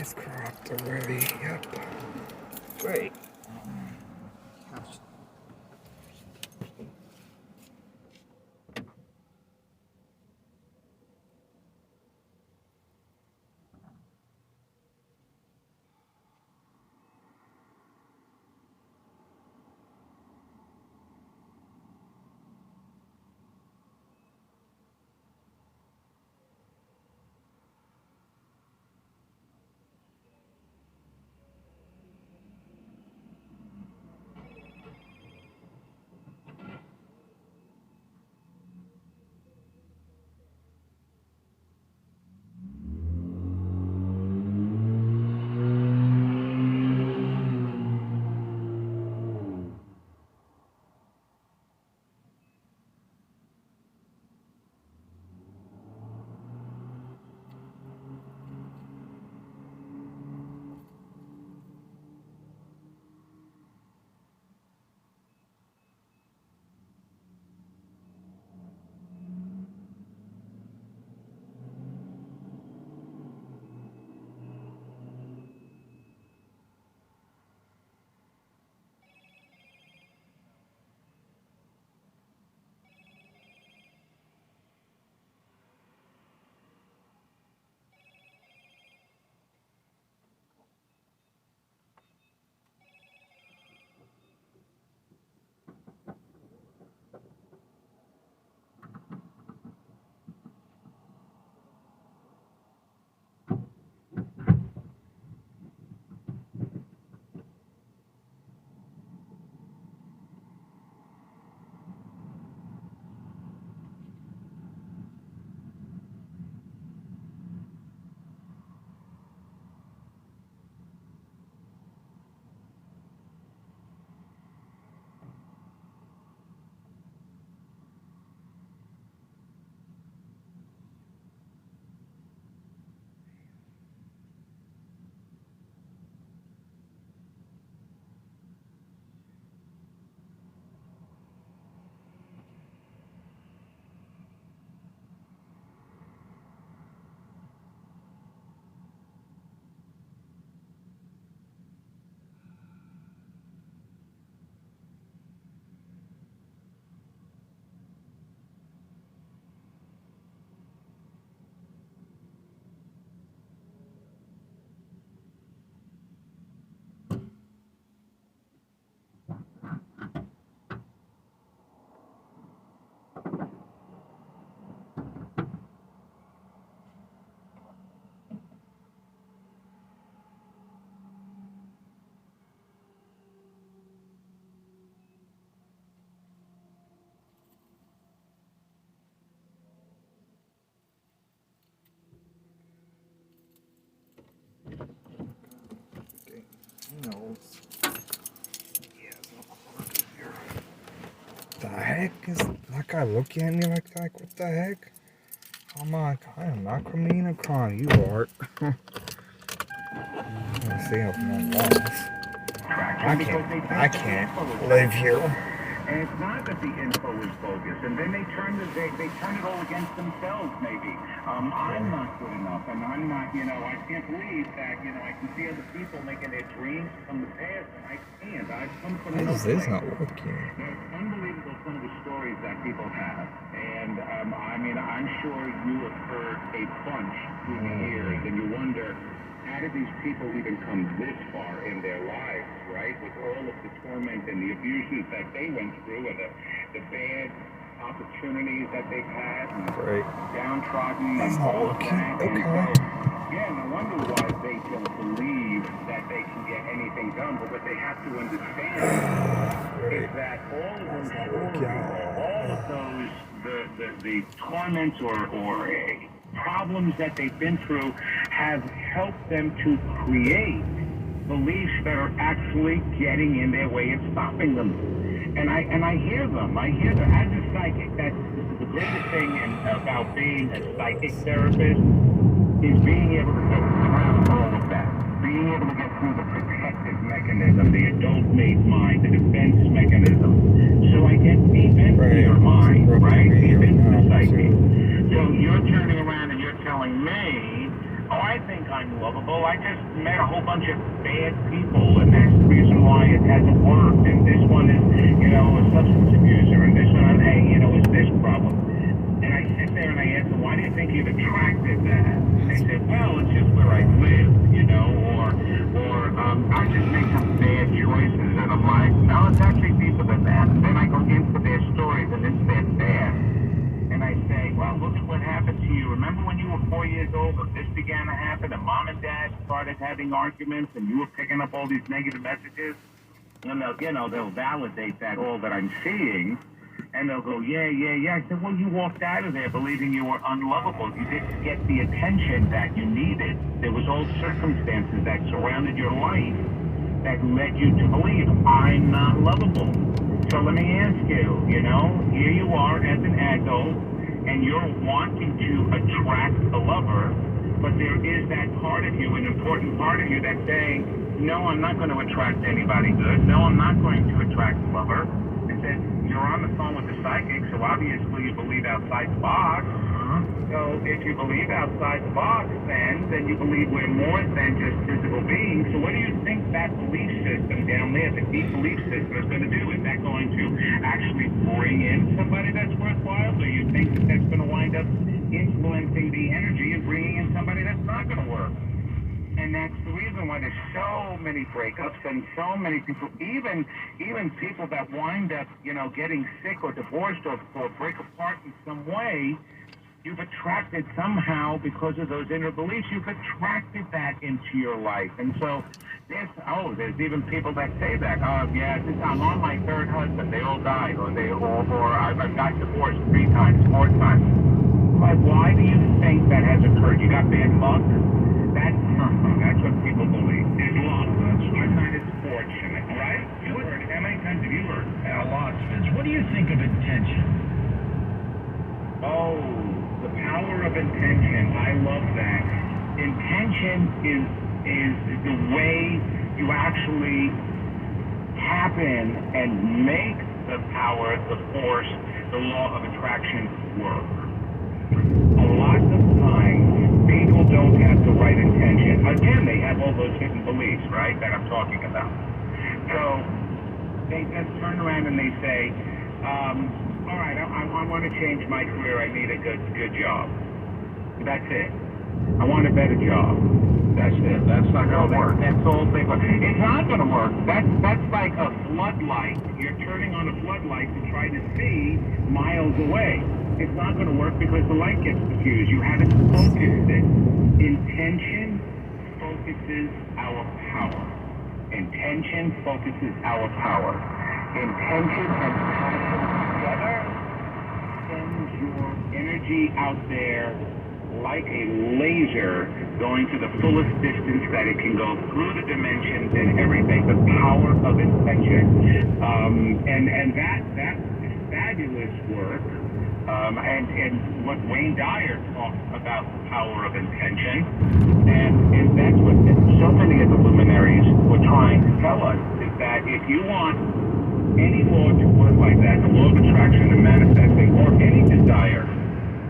It's cropped already. Yep. Great. The heck is that guy looking at me like that? What the heck? I'm not committing a crime. You are. I'm gonna stay up in my walls. I can't live here. And it's not that the info is bogus, and then they turn it all against themselves, maybe. I'm not good enough, and I'm not, I can't believe that, I can see other people making their dreams come to pass, and I can't. I've come from Why is this not working? It's unbelievable some of the stories that people have, and I'm sure you have heard a bunch through the years, and you wonder, how did these people even come this far in their lives, right? With all of the torment and the abuses that they went through, and the bad opportunities that they've had, and downtrodden, and all of that. Okay. And so, no wonder why they don't believe that they can get anything done. But what they have to understand is that all of those, the torments or problems that they've been through have helped them to create beliefs that are actually getting in their way and stopping them. And I hear them. As a psychic, this is the greatest thing about being a psychic therapist is being able to get around all of that. Being able to get through the protective mechanism, the adult mind, the defense mechanism. So I get deep into your mind, right? Deep into the psyche. So you're turning around and you're telling me, oh, I think I I'm lovable. I just met a whole bunch of bad people, and that's the reason why it hasn't worked. And this one is, a substance abuser, and this one, is this problem. And I sit there and I ask them, why do you think you've attracted that? And they said, well, it's just where I live, or I just make some bad choices. And I'm like, no, it's actually deeper than that. And then I go into their stories, and it's their bad. And I say, well, look at what happened to you. Remember when you were 4 years old and this began to happen, and mom and dad started having arguments, and you were picking up all these negative messages? And they'll validate that all that I'm seeing. And they'll go, yeah. I said, well, you walked out of there believing you were unlovable. You didn't get the attention that you needed. There was all circumstances that surrounded your life that led you to believe, I'm not lovable. So let me ask you, here you are as an adult, and you're wanting to attract a lover, but there is that part of you, an important part of you, that's saying, no, I'm not going to attract anybody good. No, I'm not going to attract a lover. I said, you're on the phone with the psychic, so obviously you believe outside the box. So if you believe outside the box, then you believe we're more than just physical beings. So what do you think that belief system down there, the deep belief system, is going to do? Is that going to actually bring in somebody that's worthwhile? Or you think that that's going to wind up influencing the energy and bringing in somebody that's not going to work? And that's the reason why there's so many breakups and so many people, even people that wind up, getting sick or divorced or break apart in some way. You've attracted somehow, because of those inner beliefs, you've attracted that into your life. And so there's even people that say that. Since I'm on my third husband, they all died, or I've got divorced 3 times, 4 times. Like, why do you think that has occurred? You got bad luck? That's what people believe. There's luck. I find it's fortunate, right? You heard it. How many times have you heard? A lot, Vince. What do you think of intention? Oh, the power of intention. I love that. Intention is the way you actually tap in and make the power, the force, the law of attraction work. A lot of times, people don't have the right intention. Again, they have all those hidden beliefs, right, that I'm talking about. So they just turn around and they say, all right, I want to change my career. I need a good job. That's it. I want a better job. That's it. That's not going to work. That's all they want. It's not going to work. That's like a floodlight. You're turning on a floodlight to try to see miles away. It's not going to work because the light gets diffused. You haven't focused it. Intention focuses our power. Intention focuses our power. Intention and passion together sends your energy out there like a laser going to the fullest distance that it can go through the dimensions and everything. The power of intention. And that is fabulous work. And what Wayne Dyer talks about, the power of intention, and that's what so many of the luminaries were trying to tell us, is that if you want any law to work like that, the law of attraction and manifesting, or any desire,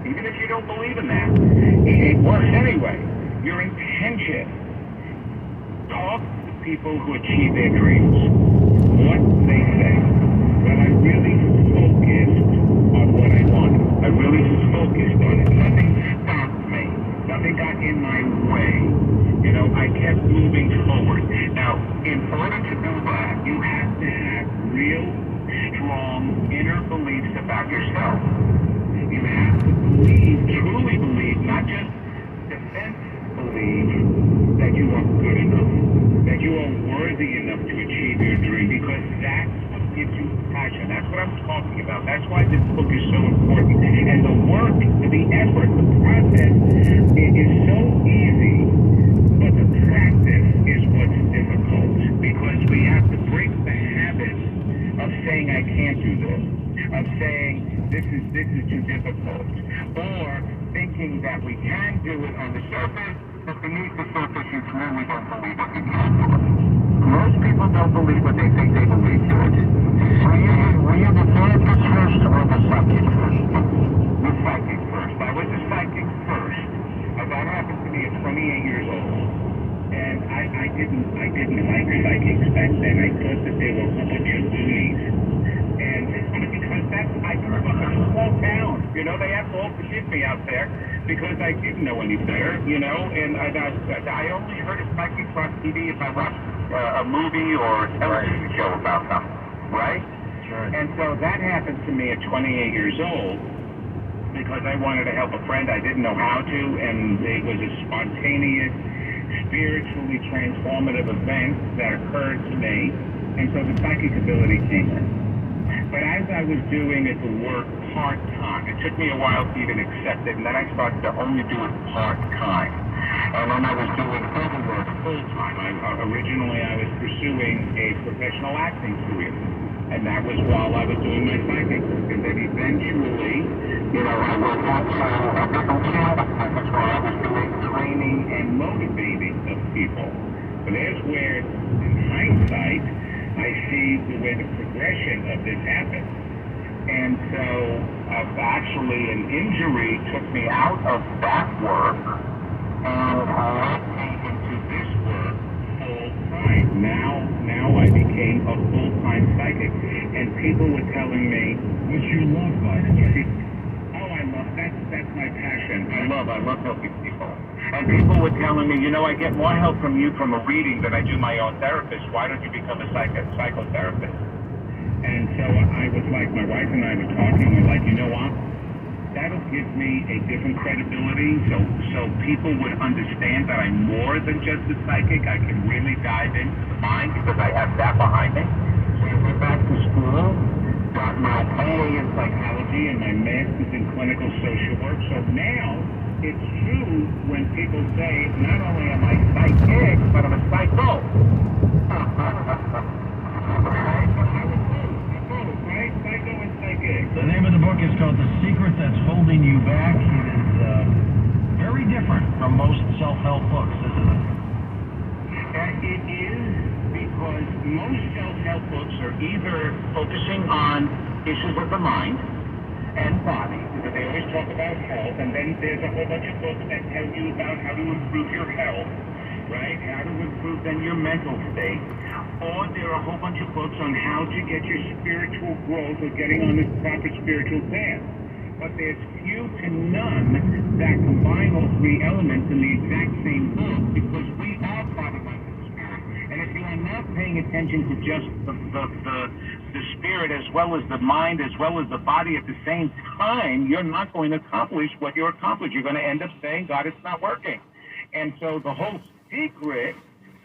even if you don't believe in that, it works anyway. Your intention. Talk to people who achieve their dreams. What they say. Well, I really focused on what I wanted. I really focused on it. Nothing stopped me. Nothing got in my way. I kept moving forward. Now, in order to do that, you have to have real, strong inner beliefs about yourself. You have to truly believe, not just defense believe, that you are good enough, that you are worthy enough to achieve your dream, because that's what gives you passion. That's what I'm talking about. That's why this book is so important. And the work, the effort, the process, it is so easy, but the practice is what's difficult, because we have to break the habit of saying, I can't do this, of saying, this is too difficult, or thinking that we can do it on the surface, but beneath the surface you truly don't believe what you can do. Most people don't believe what they think they believe, George. Were you the therapist first or the psychic first? The psychic first. I was the psychic first. That happened to me at 28 years old. didn't like psychics back then. I thought that they were a whole bunch of loonies. And because I grew up in a small town, you know, they have to all forgive me out there because I didn't know any better, you know, and I only heard of psychics on TV if I watched a movie or a television show about them, right? Sure. And so that happened to me at 28 years old because I wanted to help a friend. I didn't know how to, and it was a spontaneous, spiritually transformative event that occurred to me, and so the psychic ability came in. But as I was doing it to work part-time, it took me a while to even accept it, and then I started to only do it part-time. And then I was doing other work full-time. Originally, I was pursuing a professional acting career, and that was while I was doing my psychic work. And then eventually, you know, I went out to a different channel. That's where I was doing training and motivating of people. But there's where, in hindsight, I see the way the progression of this happened. And so, actually, an injury took me out of that work and led me into this work full-time. Now I became a full-time psychic, and people were telling me, What you love by it? that's my passion. I love helping people. And people were telling me, you know, I get more help from you from a reading than I do my own therapist. Why don't you become a psychotherapist? And so I was like, my wife and I were talking, we're like, you know what? That'll give me a different credibility, so people would understand that I'm more than just a psychic. I can really dive into the mind because I have that behind me. So I went back to school, got my AA in psychology and my master's in clinical social work. So now it's true when people say, not only am I psychic, but I'm a psycho. The name of the book is called The Secret That's Holding You Back. It is very different from most self-help books, isn't it? It is, because most self-help books are either focusing on issues of the mind and body, because they always talk about health, and then there's a whole bunch of books that tell you about how to improve your health, right? How to improve then your mental state. Or there are a whole bunch of books on how to get your spiritual growth or getting on the proper spiritual path. But there's few to none that combine all three elements in the exact same book, because we are part of the spirit. And if you are not paying attention to just the spirit as well as the mind as well as the body at the same time, you're not going to accomplish what you're accomplishing. You're going to end up saying, God, it's not working. And so the whole secret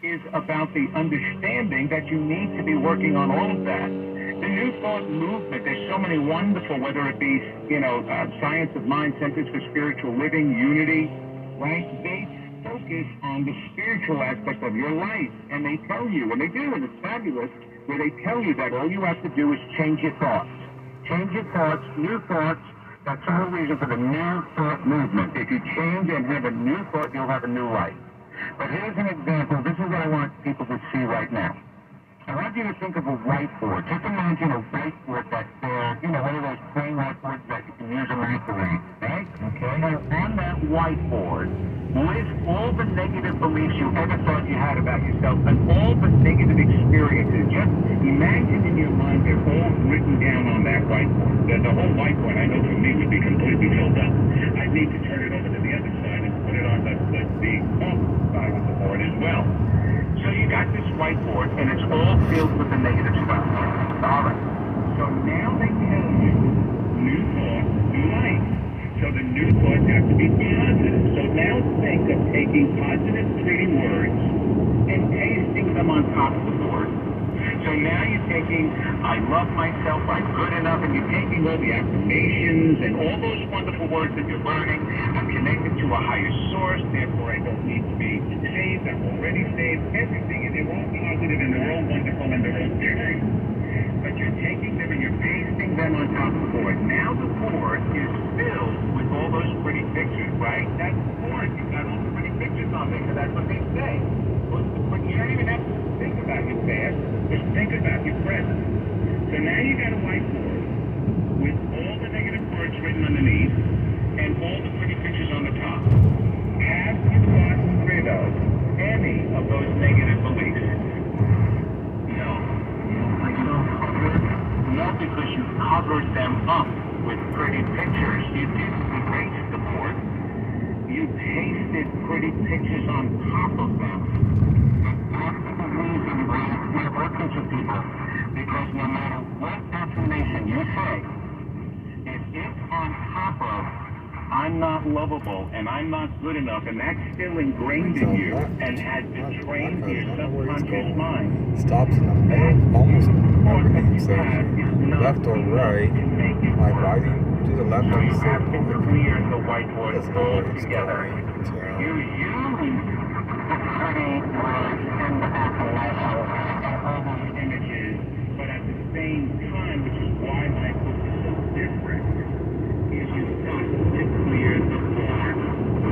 is about the understanding that you need to be working on all of that. The New Thought movement, there's so many wonderful, whether it be, you know, Science of Mind, Centers for Spiritual Living, Unity, right? They focus on the spiritual aspect of your life, and they tell you, and they do, and it's fabulous, where they tell you that all you have to do is change your thoughts. Change your thoughts, new thoughts. That's the whole reason for the New Thought movement. If you change and have a new thought, you'll have a new life. But here's an example. This is what I want people to see right now. I want you to think of a whiteboard. Just imagine a whiteboard that's there, you know, one of those plain whiteboards that you can use a microwave, right? Okay. Now, on that whiteboard, list all the negative beliefs you ever thought you had about yourself and all the negative experiences. Just imagine in your mind they're all written down on that whiteboard. The whole whiteboard, I know for me, would be completely filled up. I'd need to turn it over to the other side and put it on the top side of the board as well. So you got this whiteboard, and it's all filled with the negative stuff. All right. So now they tell you, new thought, new life. So the new thoughts have to be positive. So now think of taking positive, pretty words and pasting them on top of the board. So now you're taking, I love myself, I'm good enough, and you're taking all the affirmations and all those wonderful words that you're learning. I'm connected to a higher source, therefore I don't need to be saved, I'm already saved, everything, and they're all positive and they're all wonderful and they're all true. But you're taking them and you're pasting them on top of the board. Now the board is filled with all those pretty pictures, right? That's the board. You've got all the pretty pictures on there, because that's what they say. You don't even have to think about your past, just think about your present. So now you got a whiteboard with all the negative words written underneath and all the pretty pictures on the top. Have you gotten rid of any of those negative up with pretty pictures. You didn't erase the board. You pasted pretty pictures on top of them. That's the reason why we're working to people. Because no matter what affirmation you say, if it's on top of, I'm not lovable and I'm not good enough, and that's still ingrained in you and has been trained in your subconscious mind. Stops in the middle, almost never even says left or right. Like, why do you do the left So on you the have same to point? clear the whiteboard That's not all what it's together. going to. You use the pretty words and the affirmation and all those images, but at the same time, which is why my book is so different, is you've got to clear the board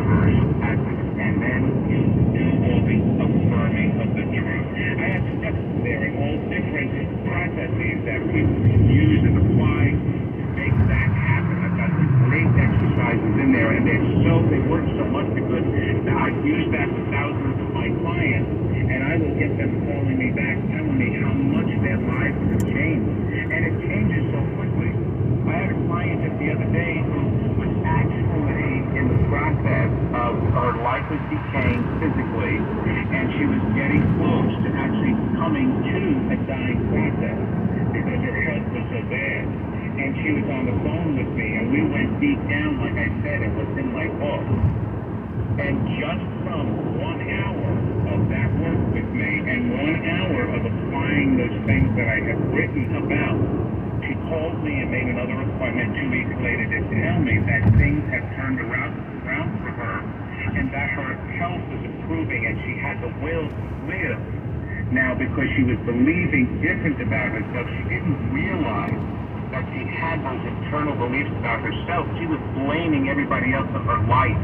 first, and then you do all the affirming of the truth. I have steps there in all different processes that people can use and apply to make that happen. I've got some great exercises in there, and they work so much because I've used that with thousands of my clients, and I will get them calling me back, telling me how much their lives have changed, and it changes so quickly. I had a client just the other day who was actually in the process of her life was decaying physically, and she was getting close to actually coming to a dying process because her health was so bad. And she was on the phone with me, and we went deep down, like I said, it was in my book. And just from 1 hour of that work with me, and 1 hour of applying those things that I have written about, she called me and made another appointment 2 weeks later to tell me that things had turned around for her, and that her health was improving, and she had the will to live. Now, because she was believing different about herself, she didn't realize that she had those internal beliefs about herself. She was blaming everybody else in her life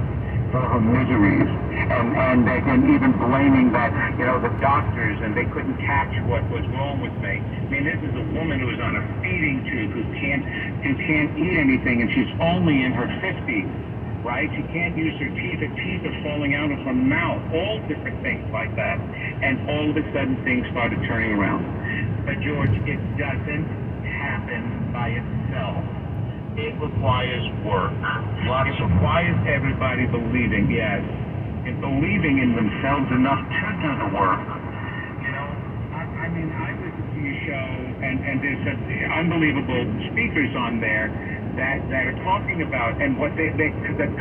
for her miseries, and even blaming that, the doctors, and they couldn't catch what was wrong with me. I mean, this is a woman who is on a feeding tube, who can't eat anything, and she's only in her 50s, right? She can't use her teeth. Her teeth are falling out of her mouth, all different things like that. And all of a sudden, things started turning around. But George, it doesn't happen by itself. It requires work. It requires everybody believing, yes, and believing in themselves enough to do the work. I mean, I listen to your show, and there's some unbelievable speakers on there that are talking about, and what the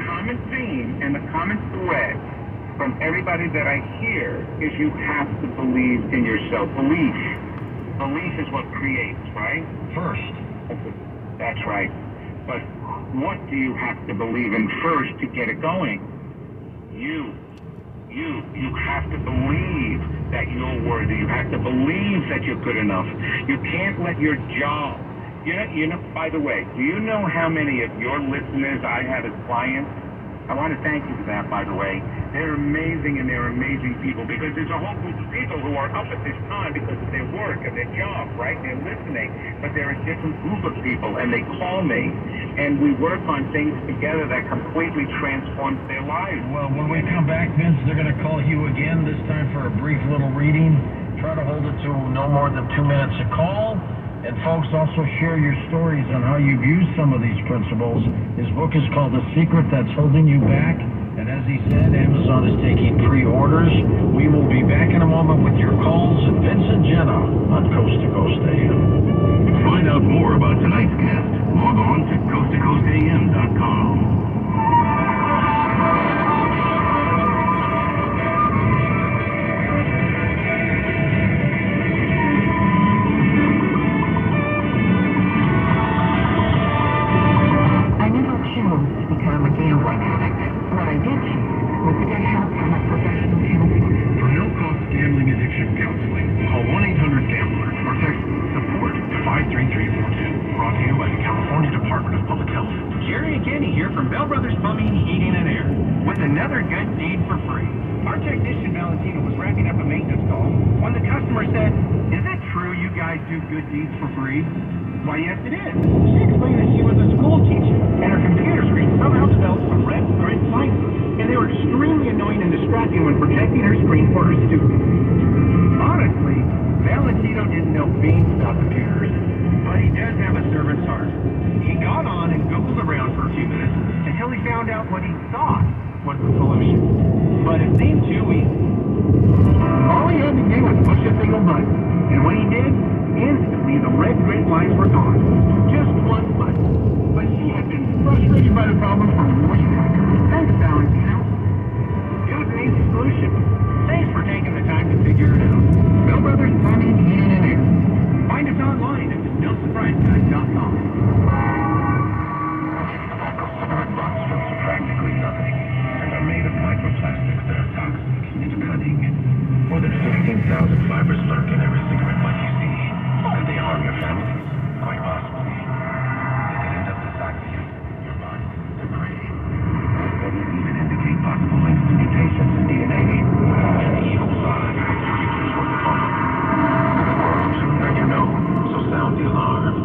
common theme and the common thread from everybody that I hear is you have to believe in yourself. Belief is what creates, right? First. That's right. But what do you have to believe in first to get it going? You have to believe that you're worthy. You have to believe that you're good enough. You can't let your job. By the way, do you know how many of your listeners I have as clients? I want to thank you for that, by the way. They're amazing, and they're amazing people, because there's a whole group of people who are up at this time because of their work and their job, right? They're listening, but they're a different group of people, and they call me, and we work on things together that completely transforms their lives. Well, when we come back, Vince, they're going to call you again, this time for a brief little reading. Try to hold it to no more than 2 minutes a call. And folks, also share your stories on how you've used some of these principles. His book is called The Secret That's Holding You Back. And as he said, Amazon is taking pre-orders. We will be back in a moment with your calls and Vince and Jenna on Coast to Coast AM. To find out more about tonight's guest, log on to coasttocoastam.com. Another good deed for free. Our technician Valentino was wrapping up a maintenance call when the customer said, "Is it true you guys do good deeds for free?" "Why, yes it is." She explained that she was a school teacher, and her computer screen somehow developed some red grid lights, and they were extremely annoying and distracting when protecting her screen for her students. Honestly, Valentino didn't know beans about computers, but he does have a servant's heart. He goes until he found out what he thought was the solution. But it seemed too easy. All he had to do was push a single button, and when he did, instantly the red grid lines were gone. Just one button. But she had been frustrated by the problem for way back. Thanks, Valentino. It was an easy solution. Thanks for taking the time to figure it out. Bell Brothers Plumbing, Heating, and Air. Find us online at nosurpriseguys.com. Smart box films are practically nothing, and are made of microplastics that are toxic. It's cutting. More than 15,000 fibers lurk in every cigarette butt you see. Could they harm your family? Quite possibly. They could end up inside of you, your body, the prey. They even indicate possible links to mutations in DNA. And the evil side of creatures worth following. The world sooner than you know, so sound the alarm.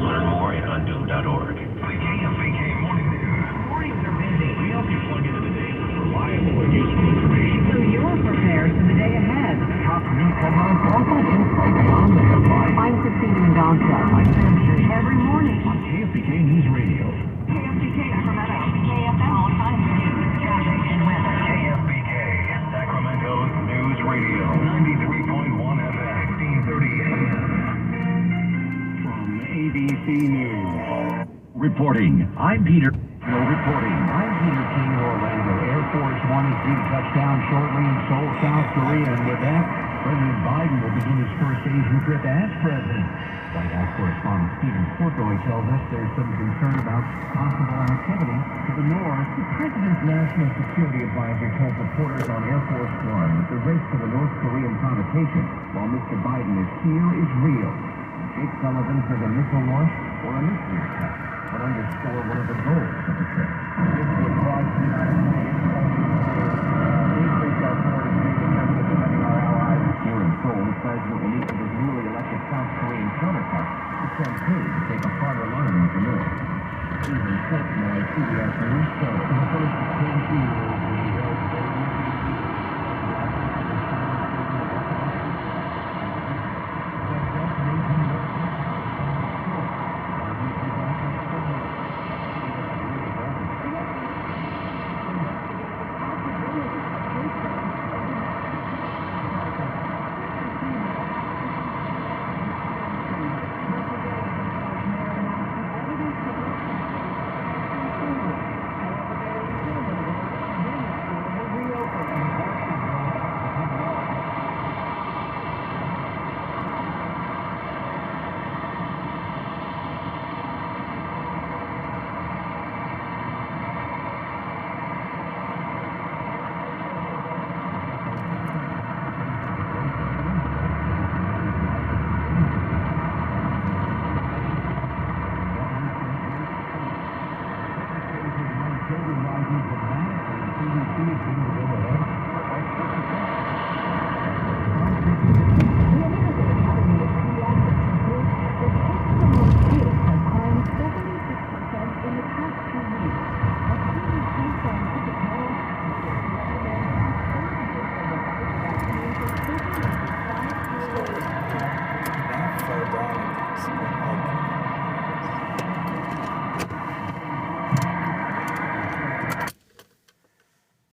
Learn more at undo.org. The KFBK Morning News. Mornings are busy. We help you plug into the day with reliable and useful information. So you're prepared for the day ahead. Top news headlines also insight beyond the headline. I'm Christina Mendonca. I'm Sam Shea. Every morning. On KFBK News Radio. KFBK Sacramento. KFM all times news, traffic, and weather. KFBK, Sacramento's News Radio. 93.1 FM, 1530 AM. From ABC News. Reporting, I'm Peter. Reporting, I'm Peter King, Orlando. Air Force One is due to touch down shortly in Seoul, South Korea, and with that, President Biden will begin his first Asian trip as president. White House correspondent Stephen Portnoy tells us there's some concern about possible activity to the north. The president's national security advisor tells reporters on Air Force One that the risk of a North Korean provocation while Mr. Biden is here is real. Jake Sullivan says a missile launch or a nuclear attack would underscore one of the goals of the trip. This would cause the United States increase our foreign defending our allies. Here in Seoul, the president will meet with his newly elected South Korean counterpart to campaign to take a harder line with the North. Even Portnoy, CBS News, says the first KC